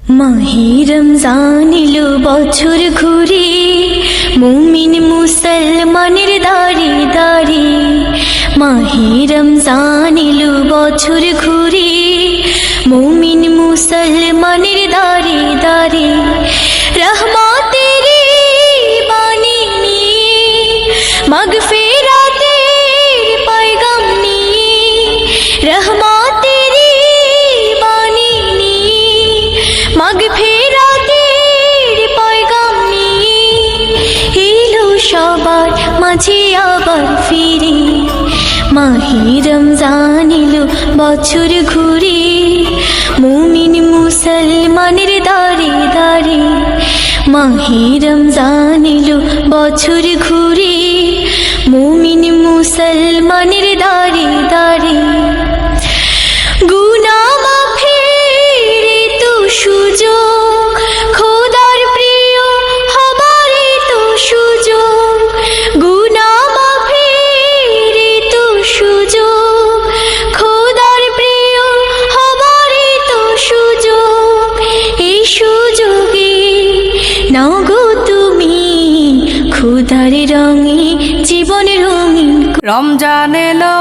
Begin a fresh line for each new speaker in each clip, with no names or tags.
মাহে রমজান এলো বছর ঘুরে, মুমিন মুসলমানের দাঁড়ে দাঁড়ে। মাহে রমজান এলো বছর ঘুরে, মুমিন মুসলমানের দাঁড়ে দাঁড়ে। রহমতের বাণী নিয়ে, মাগফিরাতের পয়গাম নিয়ে, রহমতের বাণী নিয়ে, মাগফিরাতের পয়গাম নিয়ে এলো সবার মাঝে আবার ফিরে। মাহে রমজান এলো বছর ঘুরে, মুমিন মুসলমানের দাঁড়ে দাঁড়ে। মাহে রমজান এলো বছর ঘুরে, মুমিন মুসলমানের দাঁড়ে দাঁড়ে। গুনাহ মাফের তো সুযোগ, খোদার প্রিয় হবার তো সুযোগ। গুনাহ মাফের তো সুযোগ, খোদার প্রিয় হবার তো সুযোগ। এই সুযোগে নাও গো তুমি খোদার রঙে জীবন রঙিন।
রমজান এলো,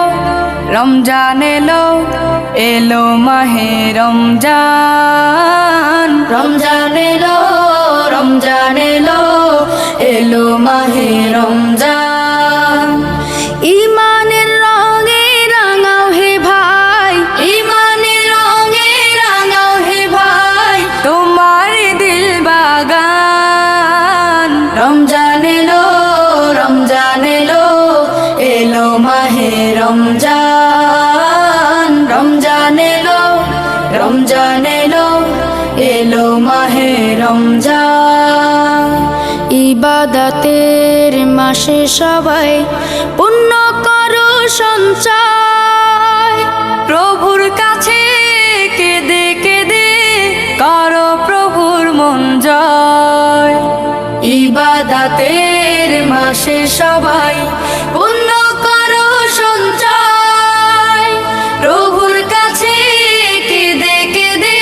রমজান এলো, এলো মাহে রমজান। রমজান এলো, রমজান এলো, এলো মাহে রমজান। ইমানের রঙে রাঙাও হে ভাই, ইমানের রঙে রাঙাও হে ভাই, তোমার দিল বাগান। রমজান এলো, রমজান এলো, এলো মাহে রমজান। রমজান এলো, রমজান এলো, এলো মাহে রমজান। ইবাদতের মাসে সবাই পুণ্য করো সঞ্চয়, প্রভুর কাছে কেঁদে কেঁদে করো প্রভুর মন জয়। ইবাদতের মাসে সবাই পুণ্য করো সঞ্চয়, প্রভুর কাছে কেঁদে কেঁদে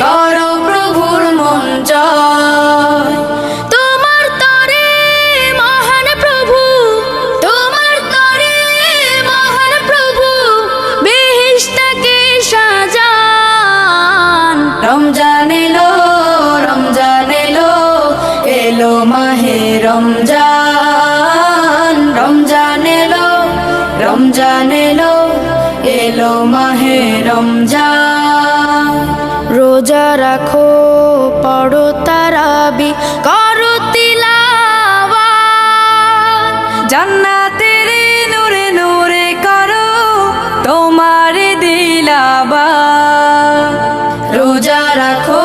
করো প্রভুর মন জয়। তোমার তরে মহান প্রভু, তোমার তরে মহান প্রভু বেহেশতকে সাজান। রমজান এলো, রমজান এলো, এলো মাহে রমজান। রমজান এলো, রমজান এলো, এলো মাহে রমজান। রোজা রাখো, পড়ো তারাবি, করো তিলাওয়াত, জান্নাতের নূরে নূরে করো তোমার দিলাবাত। রোজা রাখো,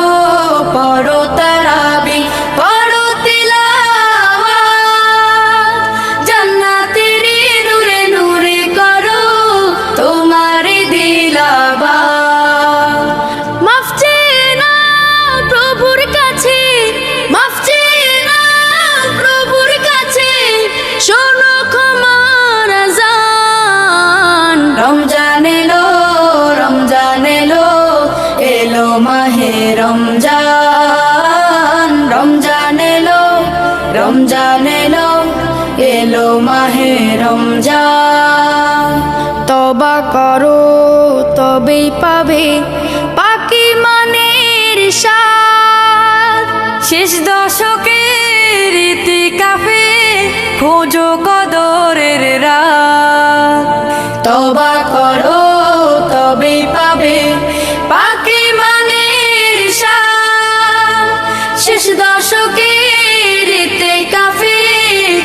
পড়ো তারাবি, পড়ো তিলাওয়াত, জান্নাতের নূরে নূরে করো তোমার দিলাবাত। মাফ চেয়ে নাও প্রভুর কাছে, মাফ চেয়ে নাও প্রভুর কাছে, শোনো ক্ষমার আযান। রমজান এলো, রমজান এলো, এলো মাহে রমজান। রমজান এলো, রমজান এলো, এলো মাহে রমজান। তওবা করো তবেই পাবে পাকি মানের স্বাদ, শেষ দশকের ইতিকাফে খোঁজো কদরের রাত। তওবা করো তবেই পাবে পাকি মানের স্বাদ, শেষ দশকের ইতিকাফে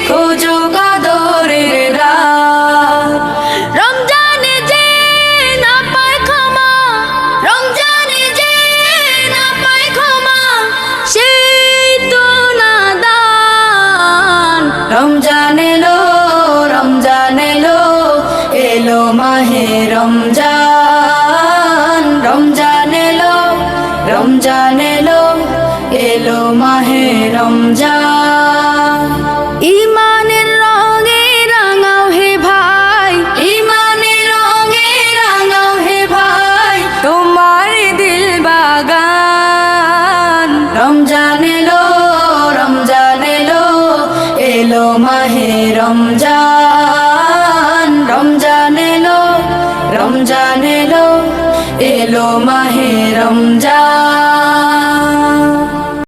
খোঁজো কদরের রাত। রমজানে যে না পায় ক্ষমা, রমজানে যে না পায় ক্ষমা, সেই তো নাদান। রমজান এলো, রমজান এলো, এলো মাহে রমজান। রমজান এলো, রমজান এলো, এলো মাহে রমজান। ইমানের রঙে রাঙাও হে ভাই, ইমানের রঙে রাঙাও হে ভাই, তোমার দিল বাগান। মাহে রমজান রমজান এলো রমজান এলো এলো মাহে রমজান